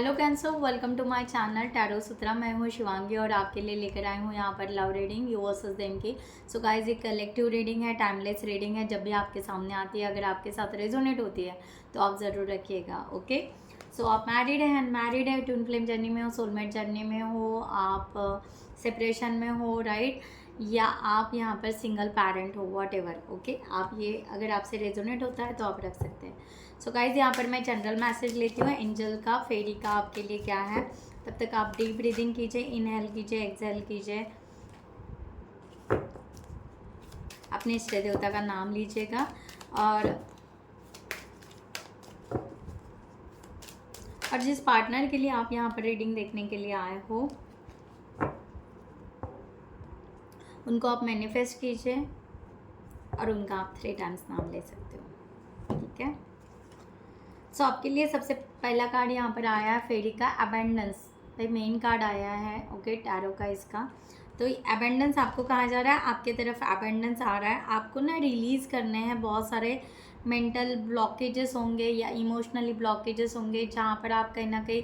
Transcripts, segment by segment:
Hello cancer, welcome to my channel tarot Sutra. मैं हूँ शिवांगी और आपके लिए लेकर आई हूँ यहाँ पर love reading you versus them की। सो गाइस, एक कलेक्टिव रीडिंग है, टाइमलेस रीडिंग है। जब भी आपके सामने आती है, अगर आपके साथ रेजोनेट होती है तो आप ज़रूर रखिएगा। ओके, सो आप मैरिड है, अनमैरिड है, ट्विन फ्लेम जर्नी में हो, सोलमेट जर्नी में हो, आप सेपरेशन में हो, राइट, या आप यहाँ पर सिंगल पेरेंट हो, वॉट एवर। ओके, आप ये अगर आपसे रेजोनेट होता है तो आप रख सकते हैं। सो गाइज, यहाँ पर मैं जनरल मैसेज लेती हूँ एंजल का, फेरी का आपके लिए क्या है। तब तक आप डीप ब्रीदिंग कीजिए, इनहेल कीजिए, एक्सहेल कीजिए, अपने इष्ट देवता का नाम लीजिएगा और जिस पार्टनर के लिए आप यहाँ पर रीडिंग देखने के लिए आए हो उनको आप मैनिफेस्ट कीजिए और उनका आप 3 टाइम्स नाम ले सकते हो। ठीक है, सो आपके लिए सबसे पहला कार्ड यहाँ पर आया है फेरी का, अबेंडेंस। भाई मेन कार्ड आया है, ओके, टैरो का इसका। तो अबेंडेंस आपको कहा जा रहा है, आपके तरफ अबेंडेंस आ रहा है। आपको ना रिलीज़ करने हैं बहुत सारे मेंटल ब्लॉकेजेस होंगे या इमोशनली ब्लॉकेजेस होंगे, जहाँ पर आप कहीं ना कहीं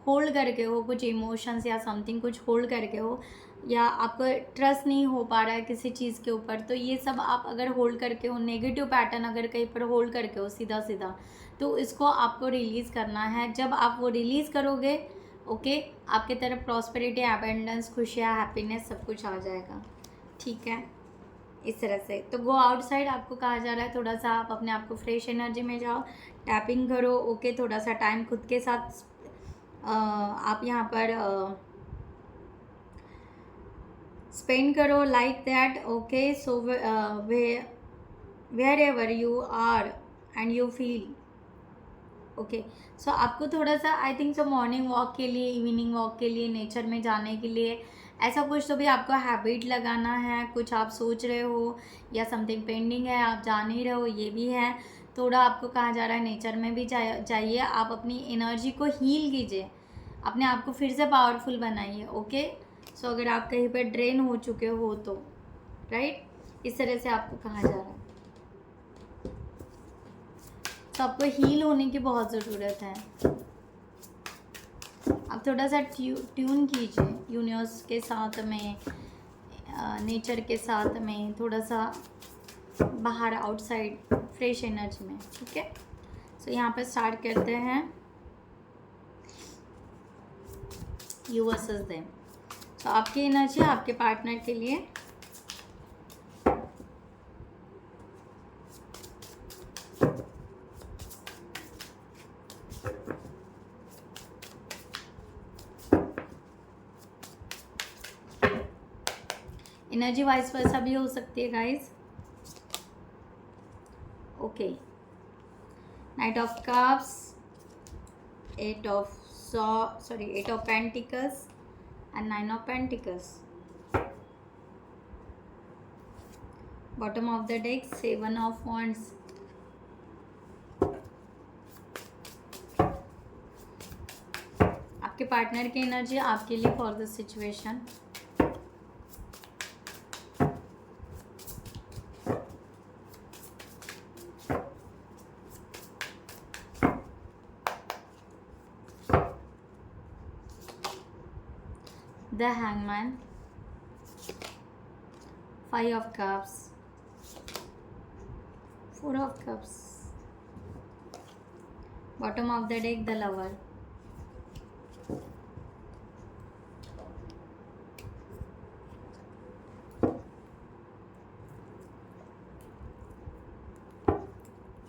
होल्ड करके हो कुछ इमोशंस या समथिंग, कुछ होल्ड करके हो, या आपको ट्रस्ट नहीं हो पा रहा है किसी चीज़ के ऊपर। तो ये सब आप अगर होल्ड करके हो, नेगेटिव पैटर्न अगर कहीं पर होल्ड करके हो सीधा सीधा, तो इसको आपको रिलीज़ करना है। जब आप वो रिलीज़ करोगे, ओके, आपके तरफ प्रॉस्पेरिटी, अबेंडेंस, खुशियाँ, हैप्पीनेस सब कुछ आ जाएगा। ठीक है, इस तरह से। तो गो आउटसाइड आपको कहा जा रहा है, थोड़ा सा आप अपने आप को फ्रेश एनर्जी में जाओ, टैपिंग करो, ओके, थोड़ा सा टाइम खुद के साथ आप यहाँ पर स्पेंड करो, like that. Okay, so wherever you are and you feel, okay, so आपको थोड़ा सा I think so morning walk के लिए, इवनिंग वॉक के लिए, नेचर में जाने के लिए, ऐसा कुछ तो भी आपको हैबिट लगाना है। कुछ आप सोच रहे हो या समथिंग पेंडिंग है, आप जा नहीं रहे हो, ये भी है। थोड़ा आपको कहा जा रहा है नेचर में भी जाइए, आप अपनी एनर्जी को हील कीजिए, अपने आप को फिर से पावरफुल बनाइए। ओके, सो अगर आप कहीं पर ड्रेन हो चुके हो तो, राइट, इस तरह से आपको कहा जा रहा है। तो आपको हील होने की बहुत ज़रूरत है। आप थोड़ा सा ट्यून कीजिए यूनिवर्स के साथ में, नेचर के साथ में, थोड़ा सा बाहर आउटसाइड फ्रेश एनर्जी में। ठीक है, सो यहाँ पर स्टार्ट करते हैं यू वर्सेस देम। तो आपकी एनर्जी आपके पार्टनर के लिए, एनर्जी वाइस वर्सा भी हो सकती है guys. Okay, night of cups, 8 of pentacles and 9 of Pentacles. Bottom of the deck, 7 of Wands. आपके पार्टनर की एनर्जी आपके लिए for the situation. The Hangman, 5 of Cups, 4 of Cups. Bottom of the deck, the Lover.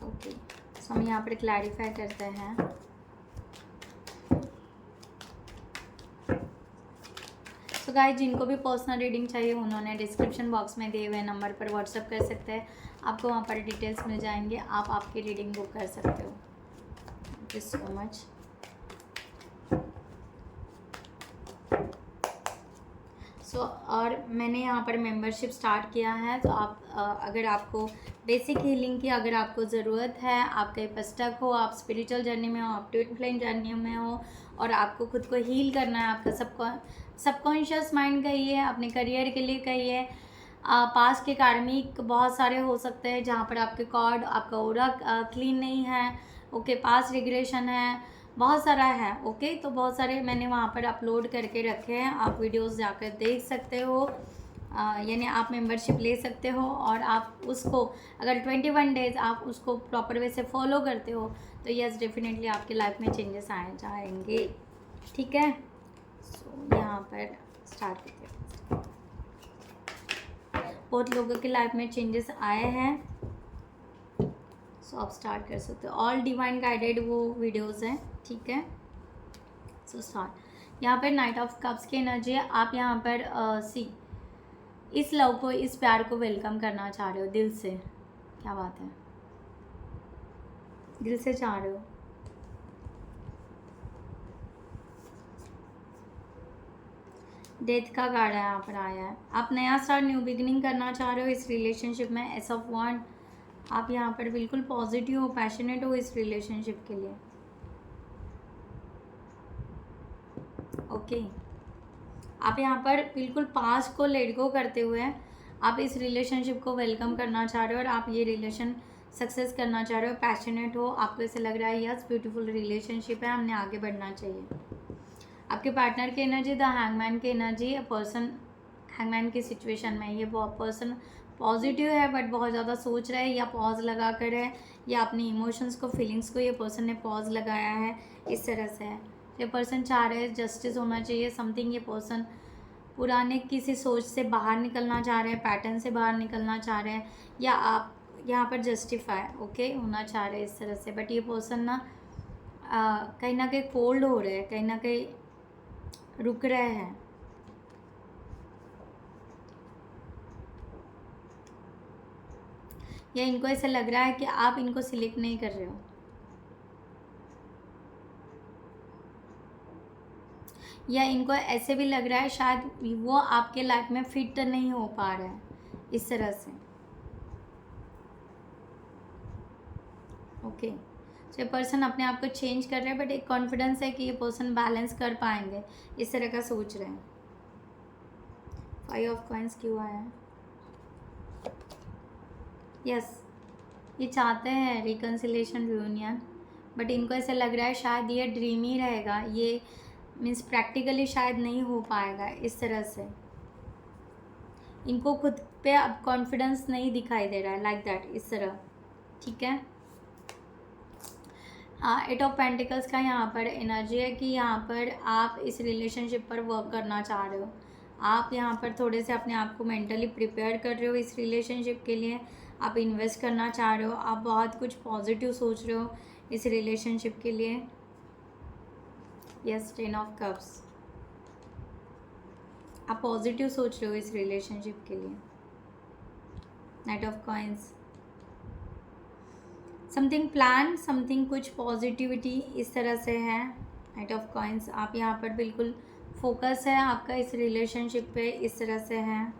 Okay, so हम यहाँ पर clarify करते हैं। तो गाइस, जिनको भी पर्सनल रीडिंग चाहिए उन्होंने डिस्क्रिप्शन बॉक्स में दिए हुए नंबर पर व्हाट्सएप कर सकते हैं, आपको वहाँ पर डिटेल्स मिल जाएंगे, आप आपकी रीडिंग बुक कर सकते हो। Thank you so much. और मैंने यहाँ पर मेंबरशिप स्टार्ट किया है, तो आप अगर आपको बेसिक हीलिंग की अगर आपको ज़रूरत है, आप कहीं पर स्टक हो, आप स्पिरिचुअल जर्नी में हो, आप ट्विन फ्लेम जर्नी में हो और आपको खुद को हील करना है, आपका सबकॉन्शियस माइंड कहिए, अपने करियर के लिए कहिए, पास के कार्मिक बहुत सारे हो सकते हैं जहाँ पर आपके कॉर्ड, आपका ओरा क्लीन नहीं है, ओके, पास रिग्रेशन है, बहुत सारा है। ओके, तो बहुत सारे मैंने वहाँ पर अपलोड करके रखे हैं, आप वीडियोस जाकर देख सकते हो। यानी आप मेंबरशिप ले सकते हो और आप उसको अगर 21 डेज़ आप उसको प्रॉपर वे से फॉलो करते हो तो यस डेफिनेटली आपके लाइफ में चेंजेस आ जाएंगे। ठीक है, सो यहाँ पर स्टार्ट करते हैं। बहुत लोगों के लाइफ में चेंजेस आए हैं, सो आप स्टार्ट कर सकते हो। ऑल डिवाइन गाइडेड वो वीडियोस हैं। ठीक है, सो स्टार्ट। यहाँ पर नाइट ऑफ कप्स की एनर्जी है। आप यहाँ पर सी इस लव को, इस प्यार को वेलकम करना चाह रहे हो दिल से। क्या बात है, दिल से चाह रहे हो। डेथ का कार्ड यहाँ पर आया है। आप नया स्टार्ट, न्यू बिगिनिंग करना चाह रहे हो इस रिलेशनशिप में। एस ऑफ वन, आप यहाँ पर बिल्कुल पॉजिटिव हो, पैशनेट हो इस रिलेशनशिप के लिए। ओके, आप यहाँ पर बिल्कुल पास्ट को लेट गो करते हुए आप इस रिलेशनशिप को वेलकम करना चाह रहे हो और आप ये रिलेशन सक्सेस करना चाह रहे हो, पैशनेट हो। आपको ऐसे लग रहा है यस ब्यूटीफुल रिलेशनशिप है, हमने आगे बढ़ना चाहिए। आपके पार्टनर की एनर्जी, द हैंगमैन की एनर्जी, पर्सन हैंगमैन की सिचुएशन में ये पर्सन पॉजिटिव है बट बहुत ज़्यादा सोच रहा है या पॉज लगा कर है, या अपनी इमोशंस को, फीलिंग्स को ये पर्सन ने पॉज लगाया है, इस तरह से है। ये पर्सन चाह रहे हैं जस्टिस होना चाहिए, समथिंग। ये पर्सन पुराने किसी सोच से बाहर निकलना चाह रहे हैं, पैटर्न से बाहर निकलना चाह रहे हैं, या आप यहाँ पर जस्टिफाई ओके होना चाह रहे हैं इस तरह से। बट ये पर्सन ना कहीं ना कहीं कोल्ड हो रहे हैं, कहीं ना कहीं रुक रहे हैं। या इनको ऐसा लग रहा है कि आप इनको सिलेक्ट नहीं कर रहे हो, या इनको ऐसे भी लग रहा है शायद वो आपके लाइफ में फिट नहीं हो पा रहा है, इस तरह से। ओके, तो ये पर्सन अपने आप को चेंज कर रहे हैं बट एक कॉन्फिडेंस है कि ये पर्सन बैलेंस कर पाएंगे, इस तरह का सोच रहे हैं। 5 ऑफ कॉइंस क्यों आया है? यस, ये चाहते हैं रिकन्सिलेशन, रियूनियन, बट इनको ऐसा लग रहा है शायद ये ड्रीम ही रहेगा, ये मीन्स प्रैक्टिकली शायद नहीं हो पाएगा, इस तरह से। इनको खुद पे अब कॉन्फिडेंस नहीं दिखाई दे रहा है, लाइक दैट, इस तरह। ठीक है, 8 ऑफ पेंटिकल्स का यहाँ पर एनर्जी है कि यहाँ पर आप इस रिलेशनशिप पर वर्क करना चाह रहे हो। आप यहाँ पर थोड़े से अपने आप को मेंटली प्रिपेयर कर रहे हो इस रिलेशनशिप के लिए, आप इन्वेस्ट करना चाह रहे हो, आप बहुत कुछ पॉजिटिव सोच रहे हो इस रिलेशनशिप के लिए। यस, 10 ऑफ कप्स, आप पॉजिटिव सोच रहे हो इस रिलेशनशिप के लिए। Night of coins, something plan, something कुछ पॉजिटिविटी इस तरह से है। नाइट ऑफ कॉइंस, आप यहाँ पर बिल्कुल फोकस है आपका इस रिलेशनशिप पे, इस तरह से है।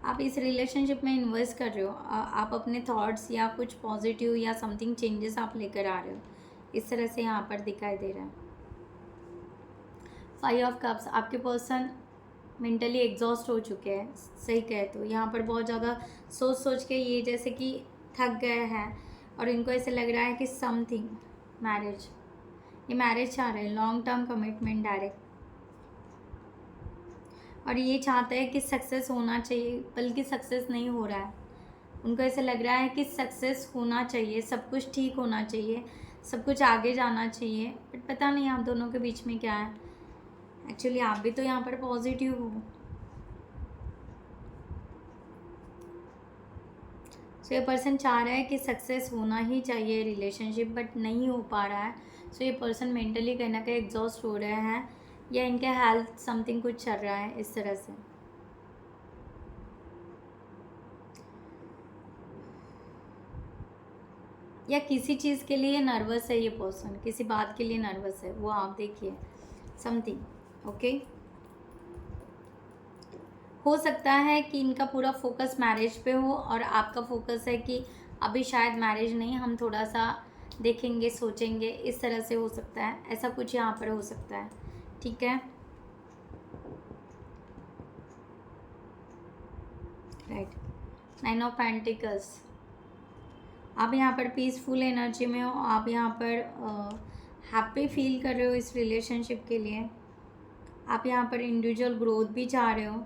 आप इस रिलेशनशिप में इन्वेस्ट कर रहे हो, आप अपने थॉट्स या कुछ पॉजिटिव या समथिंग चेंजेस आप लेकर आ रहे हो, इस तरह से यहाँ पर दिखाई दे रहा है। 5 ऑफ कप्स, आपके पर्सन मेंटली एग्जॉस्ट हो चुके हैं, सही कहे तो। यहाँ पर बहुत ज़्यादा सोच सोच के ये जैसे कि थक गए हैं और इनको ऐसे लग रहा है कि समथिंग मैरिज, ये मैरिज चाह रहे हैं, लॉन्ग टर्म कमिटमेंट डायरेक्ट, और ये चाहते हैं कि सक्सेस होना चाहिए, बल्कि सक्सेस नहीं हो रहा है। उनको ऐसे लग रहा है कि सक्सेस होना चाहिए, सब कुछ ठीक होना चाहिए, सब कुछ आगे जाना चाहिए, बट पता नहीं आप दोनों के बीच में क्या है। एक्चुअली आप भी तो यहाँ पर पॉजिटिव हो। सो ये पर्सन चाह रहा है कि सक्सेस होना ही चाहिए रिलेशनशिप, बट नहीं हो पा रहा है। सो ये पर्सन मेंटली कहीं ना कहीं एग्जॉस्ट हो रहे हैं, या इनके हेल्थ समथिंग कुछ चल रहा है, इस तरह से। या किसी चीज़ के लिए नर्वस है ये पर्सन, किसी बात के लिए नर्वस है, वो आप देखिए समथिंग। ओके, हो सकता है कि इनका पूरा फोकस मैरिज पे हो और आपका फोकस है कि अभी शायद मैरिज नहीं, हम थोड़ा सा देखेंगे, सोचेंगे, इस तरह से हो सकता है, ऐसा कुछ यहाँ पर हो सकता है। ठीक है, राइट। 9 ऑफ पेंटिकल्स, आप यहाँ पर पीसफुल एनर्जी में हो, आप यहाँ पर हैप्पी फील कर रहे हो इस रिलेशनशिप के लिए। आप यहाँ पर इंडिविजुअल ग्रोथ भी चाह रहे हो।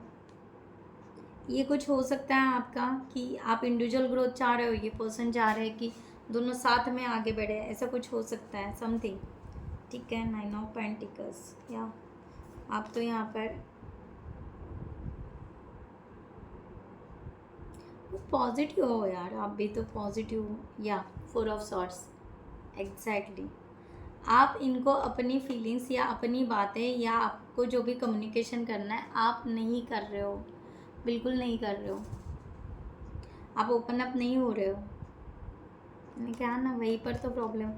ये कुछ हो सकता है आपका कि आप इंडिविजुअल ग्रोथ चाह रहे हो, ये पर्सन चाह रहे हैं कि दोनों साथ में आगे बढ़े, ऐसा कुछ हो सकता है समथिंग। ठीक है, 9 ऑफ पेंटिकल्स। या आप तो यहाँ पर पॉजिटिव हो यार, आप भी तो पॉजिटिव हो। या 4 ऑफ सॉर्ड्स, एग्जैक्टली। आप इनको अपनी फीलिंग्स या अपनी बातें या आपको जो भी कम्युनिकेशन करना है आप नहीं कर रहे हो, बिल्कुल नहीं कर रहे हो। आप ओपन अप नहीं हो रहे हो। मैंने कहा ना, वहीं पर तो प्रॉब्लम।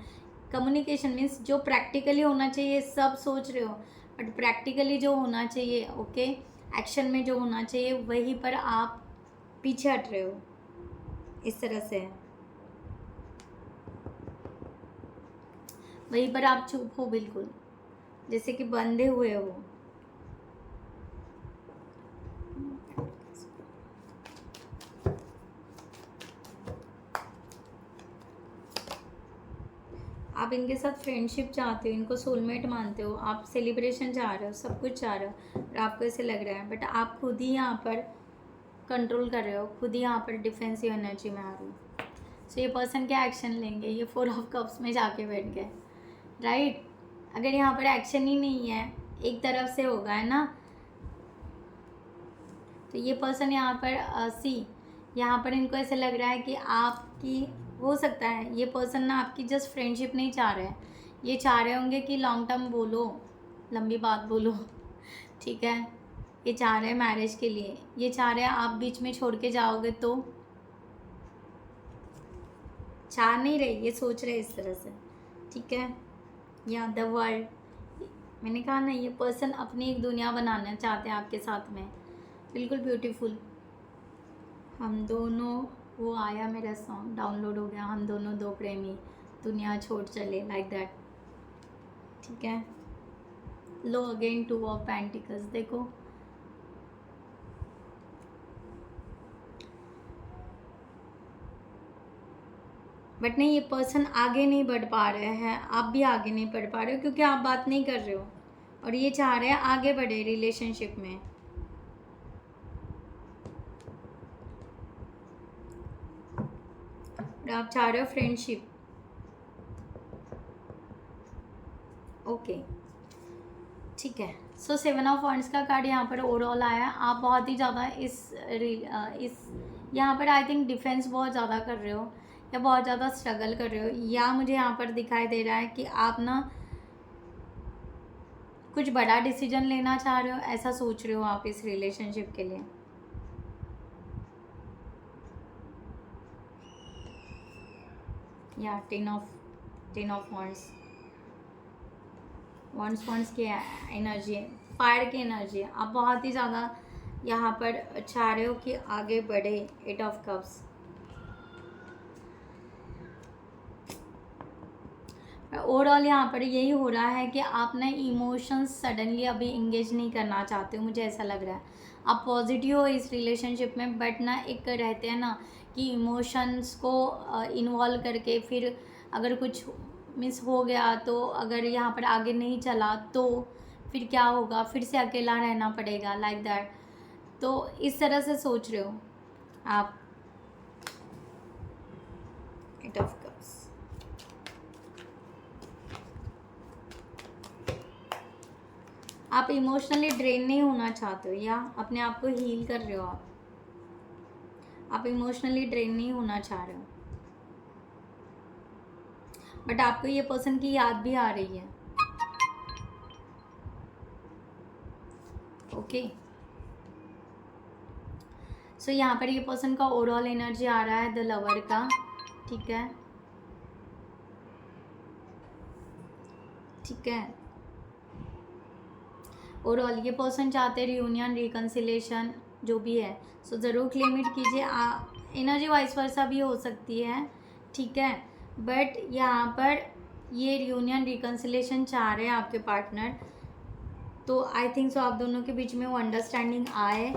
कम्युनिकेशन मीन्स जो प्रैक्टिकली होना चाहिए सब सोच रहे हो, बट प्रैक्टिकली जो होना चाहिए, ओके, एक्शन में जो होना चाहिए वहीं पर आप पीछे हट रहे हो। इस तरह से वहीं पर आप चुप हो, बिल्कुल जैसे कि बंधे हुए हो। आप इनके साथ फ्रेंडशिप चाहते हो, इनको सोलमेट मानते हो, आप सेलिब्रेशन चाह रहे हो, सब कुछ चाह रहे हो, और आपको ऐसे लग रहा है, बट आप खुद ही यहाँ पर कंट्रोल कर रहे हो, खुद ही यहाँ पर डिफेंसिव एनर्जी में आ रहे हो। सो ये पर्सन क्या एक्शन लेंगे? ये 4 ऑफ कप्स में जाके बैठ गए, राइट। अगर यहाँ पर एक्शन ही नहीं है, एक तरफ से होगा, है ना, तो ये पर्सन यहाँ पर यहाँ पर इनको ऐसे लग रहा है कि आपकी, हो सकता है ये पर्सन ना आपकी जस्ट फ्रेंडशिप नहीं चाह रहे हैं, ये चाह रहे होंगे कि लॉन्ग टर्म बोलो, लंबी बात बोलो। ठीक है, ये चाह रहे हैं मैरिज के लिए, ये चाह रहे हैं आप बीच में छोड़ के जाओगे तो, चाह नहीं रहे, ये सोच रहे इस तरह से। ठीक है, या द वर्ल्ड, मैंने कहा ना, ये पर्सन अपनी एक दुनिया बनाना चाहते हैं आपके साथ में, बिल्कुल ब्यूटीफुल। हम दोनों, वो आया मेरा सॉन्ग, डाउनलोड हो गया, हम दोनों दो प्रेमी दुनिया छोड़ चले, लाइक दैट। ठीक है, लो अगेन 2 ऑफ पेंटिकल्स, देखो बट नहीं, ये पर्सन आगे नहीं बढ़ पा रहे हैं, आप भी आगे नहीं बढ़ पा रहे हो क्योंकि आप बात नहीं कर रहे हो, और ये चाह रहे हैं आगे बढ़े रिलेशनशिप में। आप चाह रहे हो फ्रेंडशिप, ओके, ठीक है। सो 7 ऑफ वॉन्ड्स का कार्ड यहाँ पर ओवरऑल आया है। आप बहुत ही ज़्यादा इस यहाँ पर आई थिंक डिफेंस बहुत ज़्यादा कर रहे हो, या बहुत ज़्यादा स्ट्रगल कर रहे हो, या मुझे यहाँ पर दिखाई दे रहा है कि आप ना कुछ बड़ा डिसीजन लेना चाह रहे हो, ऐसा सोच रहे हो आप इस रिलेशनशिप के लिए। या 10 ऑफ वॉन्ड्स की एनर्जी है, फायर की एनर्जी है। आप बहुत ही ज़्यादा यहाँ पर चाह रहे हो कि आगे बढ़े। 8 ऑफ कप्स, ओवरऑल यहाँ पर यही हो रहा है कि आप ना इमोशंस सडनली अभी इंगेज नहीं करना चाहते हो, मुझे ऐसा लग रहा है। आप पॉजिटिव हो इस रिलेशनशिप में, बट ना एक रहते हैं ना कि इमोशंस को इन्वॉल्व करके फिर अगर कुछ मिस हो गया तो, अगर यहाँ पर आगे नहीं चला तो फिर क्या होगा, फिर से अकेला रहना पड़ेगा, लाइक दैट। तो इस तरह से सोच रहे हो आप। 8 ऑफ कप्स, आप इमोशनली ड्रेन नहीं होना चाहते हो, या अपने आप को हील कर रहे हो। आप इमोशनली ड्रेन नहीं होना चाह रहे हो, बट आपको ये पर्सन की याद भी आ रही है, ओके। सो यहाँ पर ये पर्सन का ओवरऑल एनर्जी आ रहा है द लवर का, ठीक है, ठीक है। ओवरऑल ये पर्सन चाहते हैं रियूनियन, रिकन्सिलेशन, जो भी है। सो ज़रूर क्लेम इट कीजिए। एनर्जी वाइस वर्सा भी हो सकती है, ठीक है, बट यहाँ पर ये रियूनियन रिकन्सिलेशन चाह रहे हैं आपके पार्टनर, तो आई थिंक सो आप दोनों के बीच में वो अंडरस्टैंडिंग आए।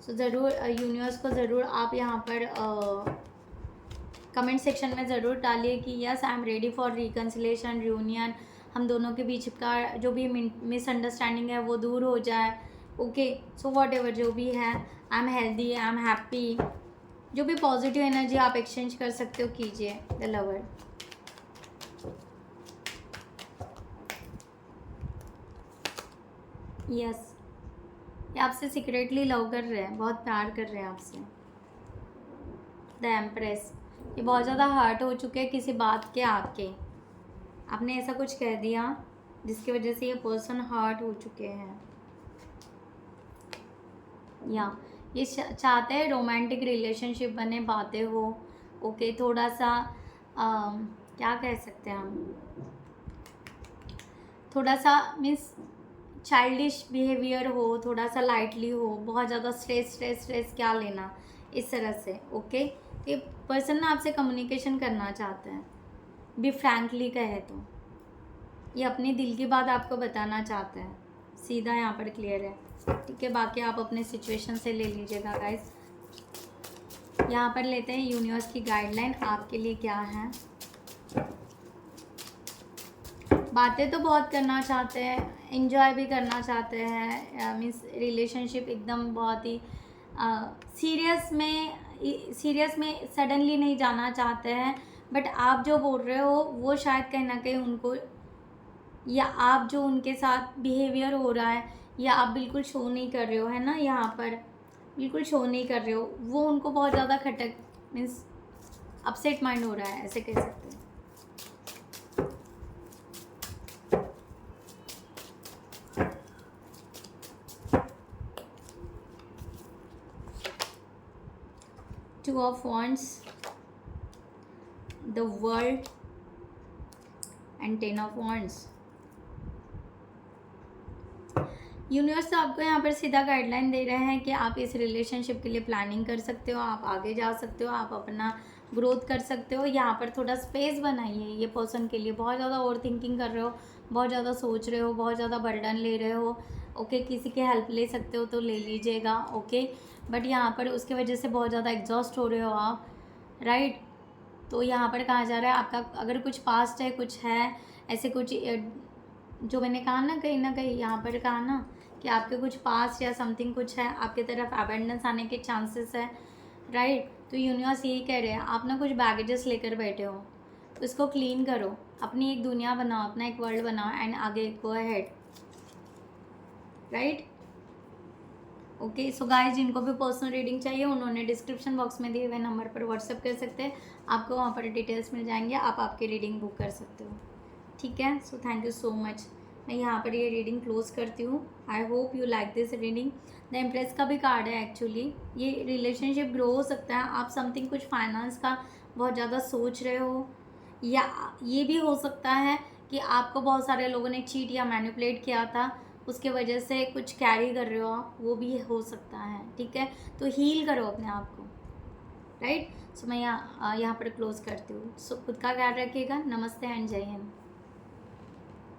सो ज़रूर यूनिवर्स को ज़रूर आप यहाँ पर कमेंट सेक्शन में ज़रूर डालिए कि yes I am ready for reconciliation, reunion, हम दोनों के बीच का जो भी मिसअंडरस्टैंडिंग है वो दूर हो जाए। ओके, सो वॉट एवर जो भी है, I am healthy, I am happy, जो भी पॉजिटिव एनर्जी आप एक्सचेंज कर सकते हो कीजिए। द लवर, यस, ये आपसे सीक्रेटली लव कर रहे हैं, बहुत प्यार कर रहे हैं आपसे। द एम्प्रेस, ये बहुत ज़्यादा हर्ट हो चुके हैं किसी बात के आके, आपने ऐसा कुछ कह दिया जिसकी वजह से ये पर्सन हर्ट हो चुके हैं, या ये चाहते हैं रोमांटिक रिलेशनशिप बने, बातें हो। ओके, थोड़ा सा क्या कह सकते हैं हम, थोड़ा सा मीन्स चाइल्डिश बिहेवियर हो, थोड़ा सा लाइटली हो, बहुत ज़्यादा स्ट्रेस क्या लेना, इस तरह से। ओके, तो ये पर्सन ना आपसे कम्युनिकेशन करना चाहते हैं, बी फ्रैंकली कहे तो ये अपने दिल की बात आपको बताना चाहते हैं, सीधा यहाँ पर क्लियर है। ठीक है, बाकी आप अपने सिचुएशन से ले लीजिएगा गाइस। यहाँ पर लेते हैं यूनिवर्स की गाइडलाइन आपके लिए क्या है। बातें तो बहुत करना चाहते हैं, एंजॉय भी करना चाहते हैं, मीन्स रिलेशनशिप एकदम बहुत ही सीरियस में सडनली नहीं जाना चाहते हैं। बट आप जो बोल रहे हो वो शायद कहीं ना कहीं उनको, या आप जो उनके साथ बिहेवियर हो रहा है, या आप बिल्कुल शो नहीं कर रहे हो, है ना, यहाँ पर बिल्कुल शो नहीं कर रहे हो, वो उनको बहुत ज़्यादा खटक मीन्स अपसेट माइंड हो रहा है, ऐसे कह सकते हैं। Two of wands, the world and 10 of wands. Universe आपको यहाँ पर सीधा गाइडलाइन दे रहे हैं कि आप इस रिलेशनशिप के लिए प्लानिंग कर सकते हो, आप आगे जा सकते हो, आप अपना ग्रोथ कर सकते हो। यहाँ पर थोड़ा स्पेस बनाइए ये पर्सन के लिए, बहुत ज़्यादा ओवर थिंकिंग कर रहे हो, बहुत ज़्यादा सोच रहे हो, बहुत ज़्यादा बर्डन ले रहे हो। ओके, किसी की हेल्प ले सकते हो तो ले लीजिएगा। ओके, बट यहाँ पर उसकी वजह से बहुत ज़्यादा एग्जॉस्ट हो रहे हो आप, राइट। तो यहाँ पर कहा जा रहा है आपका अगर कुछ पास्ट है, कुछ है ऐसे कुछ, जो मैंने कहा ना कहीं यहाँ पर कहा ना कि आपके कुछ पास्ट या समथिंग कुछ है, आपके तरफ अबेंडेंस आने के चांसेस है, राइट। तो यूनिवर्स यही कह रहे हैं आप ना कुछ बैगेजेस लेकर बैठे हो, तो इसको क्लीन करो, अपनी एक दुनिया बनाओ, अपना एक वर्ल्ड बनाओ एंड आगे go ahead, right. Okay, so guys, जिनको भी पर्सनल रीडिंग चाहिए उन्होंने डिस्क्रिप्शन बॉक्स में दिए हुए नंबर पर व्हाट्सएप कर सकते हैं, आपको वहाँ पर डिटेल्स मिल जाएंगे, आप आपकी रीडिंग बुक कर सकते हो। ठीक है, so thank you so much. मैं यहाँ पर ये रीडिंग क्लोज करती हूँ। I hope you like this reading. The empress का भी कार्ड है एक्चुअली, ये रिलेशनशिप ग्रो हो सकता है, आप समथिंग कुछ फाइनेंस का बहुत ज़्यादा सोच रहे हो, या ये भी हो सकता है कि आपको बहुत सारे लोगों ने चीट या मैनिपुलेट किया था, उसके वजह से कुछ कैरी कर रहे हो आप, वो भी हो सकता है। ठीक है, तो हील करो अपने आप को, राइट। सो मैं यहाँ पर क्लोज करती हूँ। सो खुद का ख्याल रखिएगा। नमस्ते एंड जय हिंद।